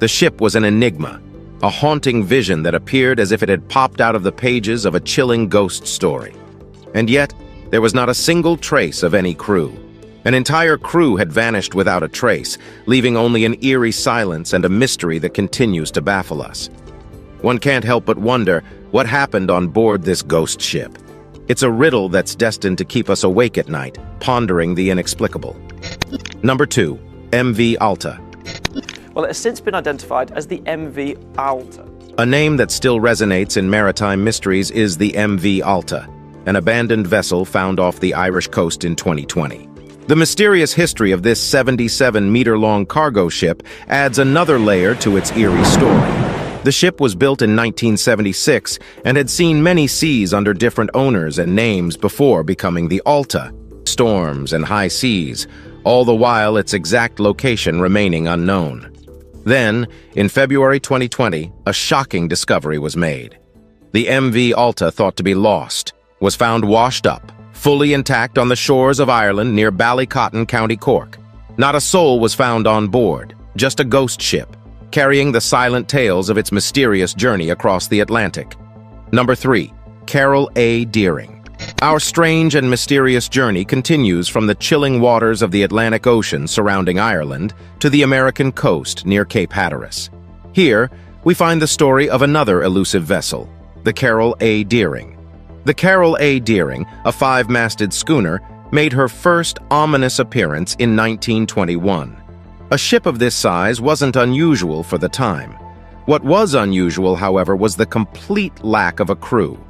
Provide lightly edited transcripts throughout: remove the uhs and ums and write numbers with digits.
The ship was an enigma, a haunting vision that appeared as if it had popped out of the pages of a chilling ghost story. And yet, there was not a single trace of any crew. An entire crew had vanished without a trace, leaving only an eerie silence and a mystery that continues to baffle us. One can't help but wonder what happened on board this ghost ship. It's a riddle that's destined to keep us awake at night, pondering the inexplicable. Number 2. MV Alta. Well, it has since been identified as the MV Alta. A name that still resonates in maritime mysteries is the MV Alta, an abandoned vessel found off the Irish coast in 2020. The mysterious history of this 77-meter-long cargo ship adds another layer to its eerie story. The ship was built in 1976 and had seen many seas under different owners and names before becoming the Alta, storms and high seas, all the while its exact location remaining unknown. Then, in February 2020, a shocking discovery was made. The MV Alta, thought to be lost, was found washed up, fully intact on the shores of Ireland near Ballycotton, County Cork. Not a soul was found on board, just a ghost ship, carrying the silent tales of its mysterious journey across the Atlantic. Number 3. Carol A. Deering. Our strange and mysterious journey continues from the chilling waters of the Atlantic Ocean surrounding Ireland to the American coast near Cape Hatteras. Here, we find the story of another elusive vessel, the Carol A. Deering. The Carol A. Deering, a 5-masted schooner, made her first ominous appearance in 1921. A ship of this size wasn't unusual for the time. What was unusual, however, was the complete lack of a crew.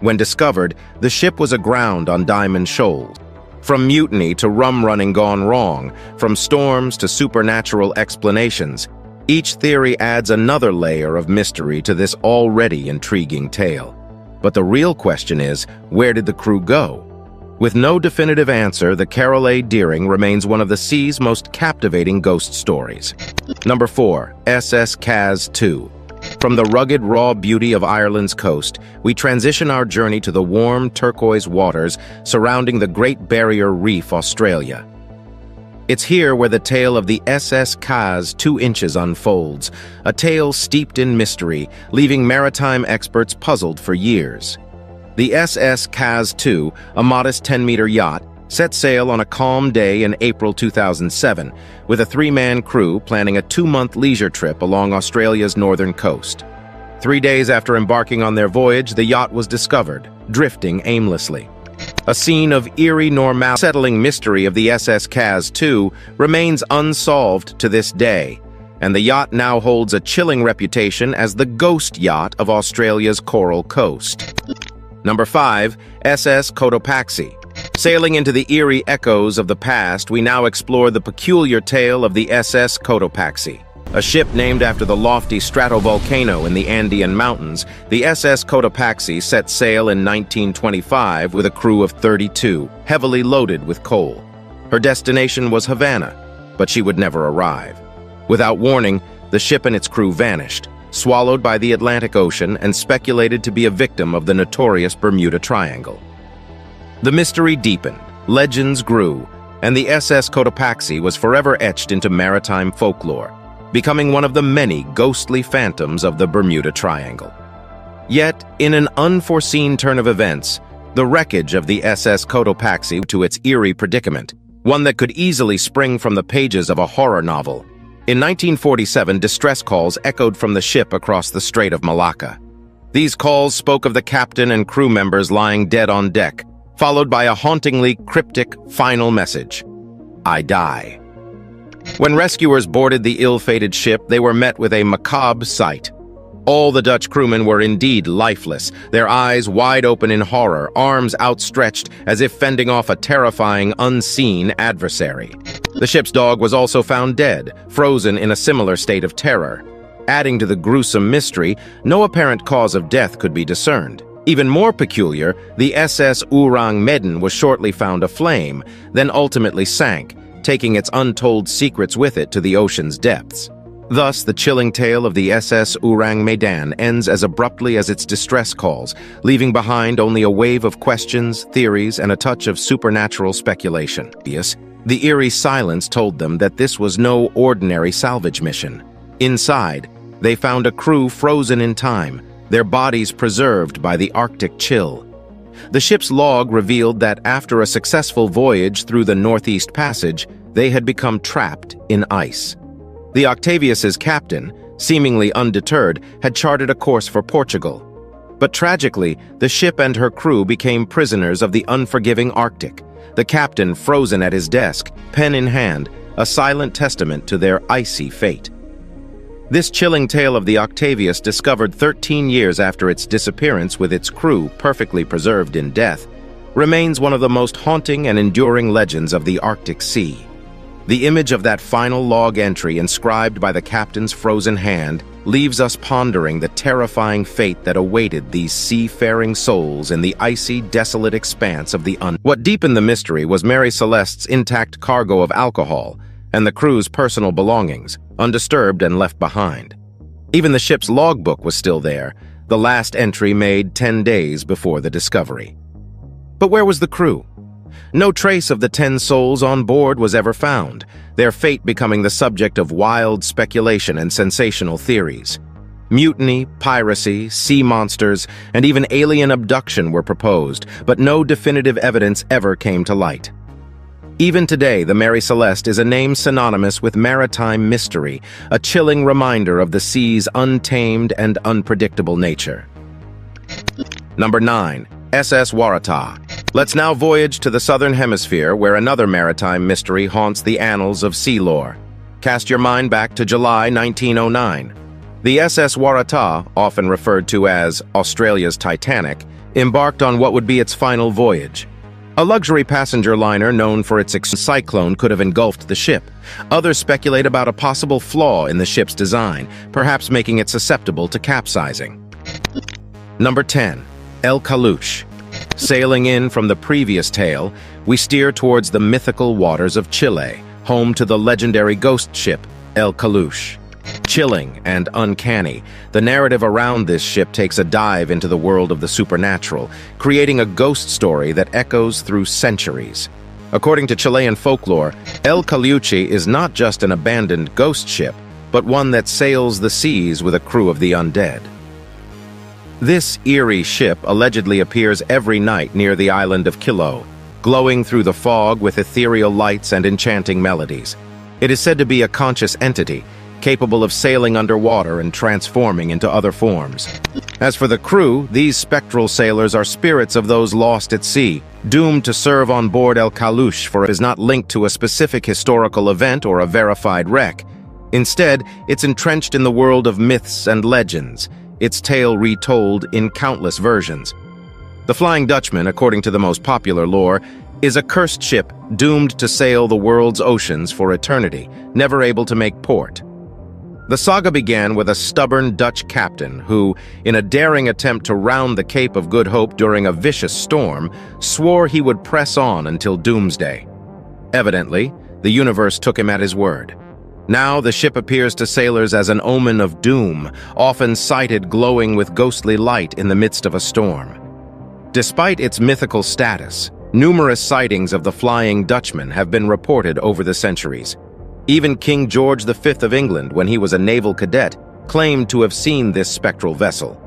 When discovered, the ship was aground on Diamond Shoals. From mutiny to rum running gone wrong, from storms to supernatural explanations, each theory adds another layer of mystery to this already intriguing tale. But the real question is, where did the crew go? With no definitive answer, the Carol A. Deering remains one of the sea's most captivating ghost stories. Number 4. SS Caz 2. From the rugged, raw beauty of Ireland's coast, we transition our journey to the warm, turquoise waters surrounding the Great Barrier Reef, Australia. It's here where the tale of the SS Caz 2 inches unfolds, a tale steeped in mystery, leaving maritime experts puzzled for years. The SS Caz 2, a modest 10-meter yacht, set sail on a calm day in April 2007, with a 3-man crew planning a 2-month leisure trip along Australia's northern coast. 3 days after embarking on their voyage, the yacht was discovered, drifting aimlessly. A scene of eerie settling mystery of the SS Caz 2 remains unsolved to this day, and the yacht now holds a chilling reputation as the ghost yacht of Australia's coral coast. Number 5. SS Cotopaxi. Sailing into the eerie echoes of the past, we now explore the peculiar tale of the SS Cotopaxi. A ship named after the lofty stratovolcano in the Andean Mountains, the SS Cotopaxi set sail in 1925 with a crew of 32, heavily loaded with coal. Her destination was Havana, but she would never arrive. Without warning, the ship and its crew vanished, swallowed by the Atlantic Ocean and speculated to be a victim of the notorious Bermuda Triangle. The mystery deepened, legends grew, and the SS Cotopaxi was forever etched into maritime folklore, becoming one of the many ghostly phantoms of the Bermuda Triangle. Yet, in an unforeseen turn of events, the wreckage of the SS Cotopaxi to its eerie predicament, one that could easily spring from the pages of a horror novel. In 1947, distress calls echoed from the ship across the Strait of Malacca. These calls spoke of the captain and crew members lying dead on deck, followed by a hauntingly cryptic final message: "I die." When rescuers boarded the ill-fated ship, they were met with a macabre sight. All the Dutch crewmen were indeed lifeless, their eyes wide open in horror, arms outstretched as if fending off a terrifying, unseen adversary. The ship's dog was also found dead, frozen in a similar state of terror. Adding to the gruesome mystery, no apparent cause of death could be discerned. Even more peculiar, the SS Orang Medan was shortly found aflame, then ultimately sank, taking its untold secrets with it to the ocean's depths. Thus, the chilling tale of the SS Orang Medan ends as abruptly as its distress calls, leaving behind only a wave of questions, theories, and a touch of supernatural speculation. The eerie silence told them that this was no ordinary salvage mission. Inside, they found a crew frozen in time, their bodies preserved by the Arctic chill. The ship's log revealed that after a successful voyage through the Northeast Passage, they had become trapped in ice. The Octavius's captain, seemingly undeterred, had charted a course for Portugal. But tragically, the ship and her crew became prisoners of the unforgiving Arctic, the captain frozen at his desk, pen in hand, a silent testament to their icy fate. This chilling tale of the Octavius, discovered 13 years after its disappearance with its crew perfectly preserved in death, remains one of the most haunting and enduring legends of the Arctic Sea. The image of that final log entry inscribed by the captain's frozen hand leaves us pondering the terrifying fate that awaited these seafaring souls in the icy, desolate expanse of the What deepened the mystery was Mary Celeste's intact cargo of alcohol and the crew's personal belongings, undisturbed and left behind. Even the ship's logbook was still there, the last entry made 10 days before the discovery. But where was the crew? No trace of the 10 souls on board was ever found, their fate becoming the subject of wild speculation and sensational theories. Mutiny, piracy, sea monsters, and even alien abduction were proposed, but no definitive evidence ever came to light. Even today, the Mary Celeste is a name synonymous with maritime mystery, a chilling reminder of the sea's untamed and unpredictable nature. Number 9. SS Waratah. Let's now voyage to the Southern Hemisphere, where another maritime mystery haunts the annals of sea lore. Cast your mind back to July 1909. The SS Waratah, often referred to as Australia's Titanic, embarked on what would be its final voyage. A luxury passenger liner known for its cyclone could have engulfed the ship. Others speculate about a possible flaw in the ship's design, perhaps making it susceptible to capsizing. Number 10. El Kalush. Sailing in from the previous tale, we steer towards the mythical waters of Chile, home to the legendary ghost ship, El Kalush. Chilling and uncanny, the narrative around this ship takes a dive into the world of the supernatural, creating a ghost story that echoes through centuries. According to Chilean folklore, El Kaluchi is not just an abandoned ghost ship, but one that sails the seas with a crew of the undead. This eerie ship allegedly appears every night near the island of Kilo, glowing through the fog with ethereal lights and enchanting melodies. It is said to be a conscious entity, capable of sailing underwater and transforming into other forms. As for the crew, these spectral sailors are spirits of those lost at sea, doomed to serve on board El Kalush, for it is not linked to a specific historical event or a verified wreck. Instead, it's entrenched in the world of myths and legends, its tale retold in countless versions. The Flying Dutchman, according to the most popular lore, is a cursed ship doomed to sail the world's oceans for eternity, never able to make port. The saga began with a stubborn Dutch captain who, in a daring attempt to round the Cape of Good Hope during a vicious storm, swore he would press on until doomsday. Evidently, the universe took him at his word. Now the ship appears to sailors as an omen of doom, often sighted glowing with ghostly light in the midst of a storm. Despite its mythical status, numerous sightings of the Flying Dutchman have been reported over the centuries. Even King George V of England, when he was a naval cadet, claimed to have seen this spectral vessel.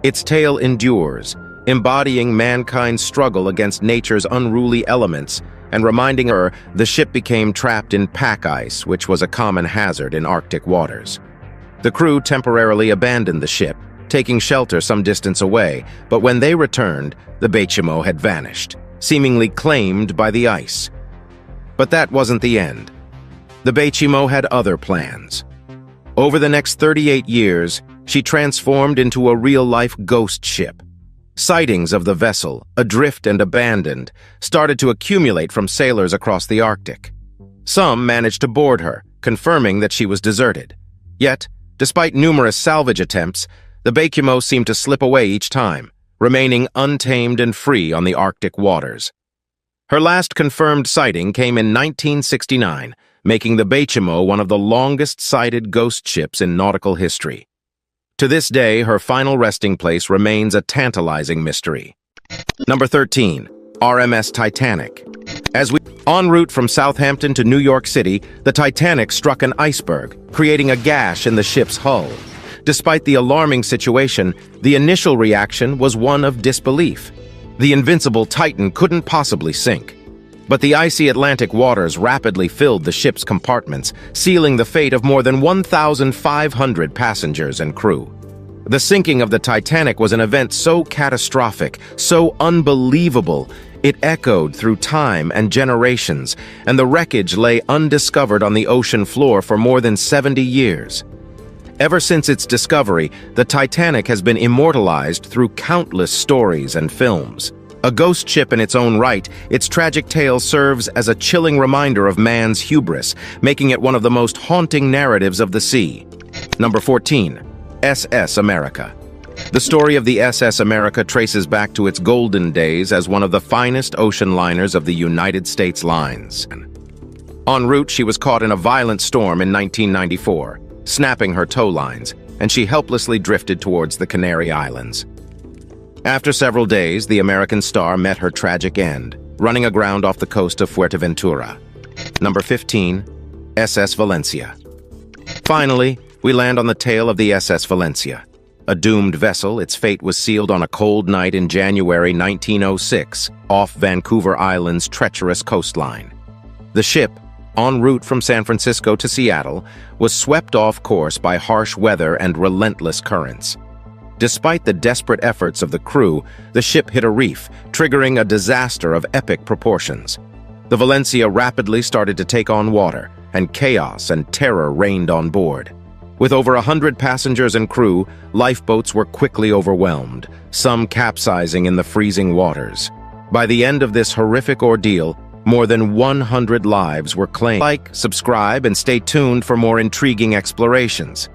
Its tale endures, embodying mankind's struggle against nature's unruly elements, and reminding her the ship became trapped in pack ice, which was a common hazard in Arctic waters. The crew temporarily abandoned the ship, taking shelter some distance away, but when they returned, the Bechimo had vanished, seemingly claimed by the ice. But that wasn't the end. The Bechimo had other plans. Over the next 38 years, she transformed into a real-life ghost ship. Sightings of the vessel, adrift and abandoned, started to accumulate from sailors across the Arctic. Some managed to board her, confirming that she was deserted. Yet, despite numerous salvage attempts, the Bechimo seemed to slip away each time, remaining untamed and free on the Arctic waters. Her last confirmed sighting came in 1969, making the Bechimo one of the longest-sighted ghost ships in nautical history. To this day, her final resting place remains a tantalizing mystery. Number 13. RMS Titanic. En route from Southampton to New York City, the Titanic struck an iceberg, creating a gash in the ship's hull. Despite the alarming situation, the initial reaction was one of disbelief. The invincible Titan couldn't possibly sink. But the icy Atlantic waters rapidly filled the ship's compartments, sealing the fate of more than 1,500 passengers and crew. The sinking of the Titanic was an event so catastrophic, so unbelievable, it echoed through time and generations, and the wreckage lay undiscovered on the ocean floor for more than 70 years. Ever since its discovery, the Titanic has been immortalized through countless stories and films. A ghost ship in its own right, its tragic tale serves as a chilling reminder of man's hubris, making it one of the most haunting narratives of the sea. Number 14. SS America. The story of the SS America traces back to its golden days as one of the finest ocean liners of the United States lines. En route, she was caught in a violent storm in 1994, snapping her tow lines, and she helplessly drifted towards the Canary Islands. After several days, the American star met her tragic end, running aground off the coast of Fuerteventura. Number 15. SS Valencia. Finally, we land on the tale of the SS Valencia. A doomed vessel, its fate was sealed on a cold night in January 1906, off Vancouver Island's treacherous coastline. The ship, en route from San Francisco to Seattle, was swept off course by harsh weather and relentless currents. Despite the desperate efforts of the crew, the ship hit a reef, triggering a disaster of epic proportions. The Valencia rapidly started to take on water, and chaos and terror reigned on board. With over 100 passengers and crew, lifeboats were quickly overwhelmed, some capsizing in the freezing waters. By the end of this horrific ordeal, more than 100 lives were claimed. Like, subscribe, and stay tuned for more intriguing explorations.